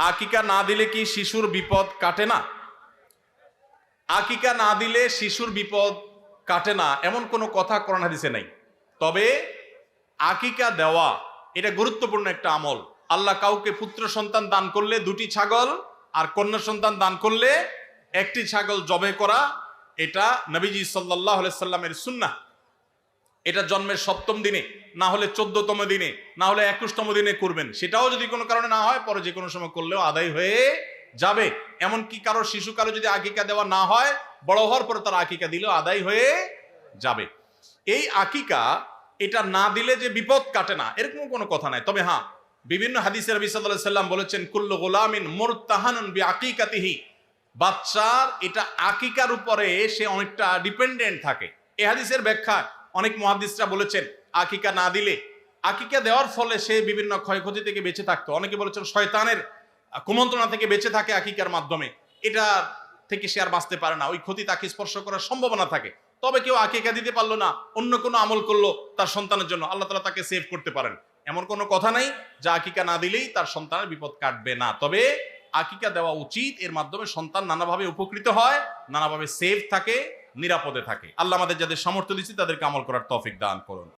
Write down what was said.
আকিকা না দিলে কি শিশুর বিপদ কাটে না? আকিকা না দিলে শিশুর বিপদ কাটে না এমন কোনো কথা কোরআন হাদিসে নাই। তবে আকিকা দেওয়া এটা গুরুত্বপূর্ণ একটা আমল। আল্লাহ কাউকে পুত্র সন্তান দান করলে 2টি ছাগল, আর কন্যা সন্তান দান করলে 1টি ছাগল জবাই করা, এটা নবীজি সাল্লাল্লাহু আলাইহি সাল্লামের সুন্নাহ। এটা জন্মের 7ম দিনে, না হলে 14তম দিনে, না হলে 21তম দিনে করবেন। সেটাও যদি কোনো কারণে না হয় পরে যে কোনো সময় করলেও আদায় হয়ে যাবে। এমনকি কারো শিশুকালে যদি আকিকা দেওয়া না হয়, বড় হওয়ার পরে তার আকিকা দিলেও আদায় হয়ে যাবে। এই আকিকা এটা না দিলে যে বিপদ কাটে না এরকম কোনো কথা নাই। তবে হ্যাঁ, বিভিন্ন হাদিসে নবী সাল্লাল্লাহু আলাইহি সাল্লাম বলেছেন, কুল্লু গুলামিন মুরতাহানুন বিআকিকাতিহি, বাচ্চার এটা আকিকার উপরে সে অনেকটা ডিপেন্ডেন্ট থাকে। এই হাদিসের ব্যাখ্যা অনেক মুহাদ্দিসরা বলেছেন, আকিকা না দিলে, আকিকা দেওয়ার ফলে সে বিভিন্ন ক্ষয়ক্ষতি থেকে বেঁচে থাকতো। অনেকে বলেছেন শয়তানের কুমন্ত্রণা থেকে বেঁচে থাকে আকিকার মাধ্যমে, এটা থেকে সে আর বাঁচতে পারে না, ওই ক্ষতি তাকে স্পর্শ করার সম্ভাবনা থাকে। তবে কেউ আকিকা দিতে পারলো না, অন্য কোনো আমল করলো তার সন্তানের জন্য, আল্লাহ তাআলা তাকে সেভ করতে পারেন। এমন কোনো কথা নাই যে আকিকা না দিলেই তার সন্তানের বিপদ কাটবে না। তবে আকিকা দেওয়া উচিত, এর মাধ্যমে সন্তান নানাভাবে উপকৃত হয়, নানাভাবে সেভ থাকে, নিরাপদে থাকে। আল্লাহ আমাদের যাদের সামর্থ্য দিচ্ছে তাদেরকে আমল করার তৌফিক দান করুন।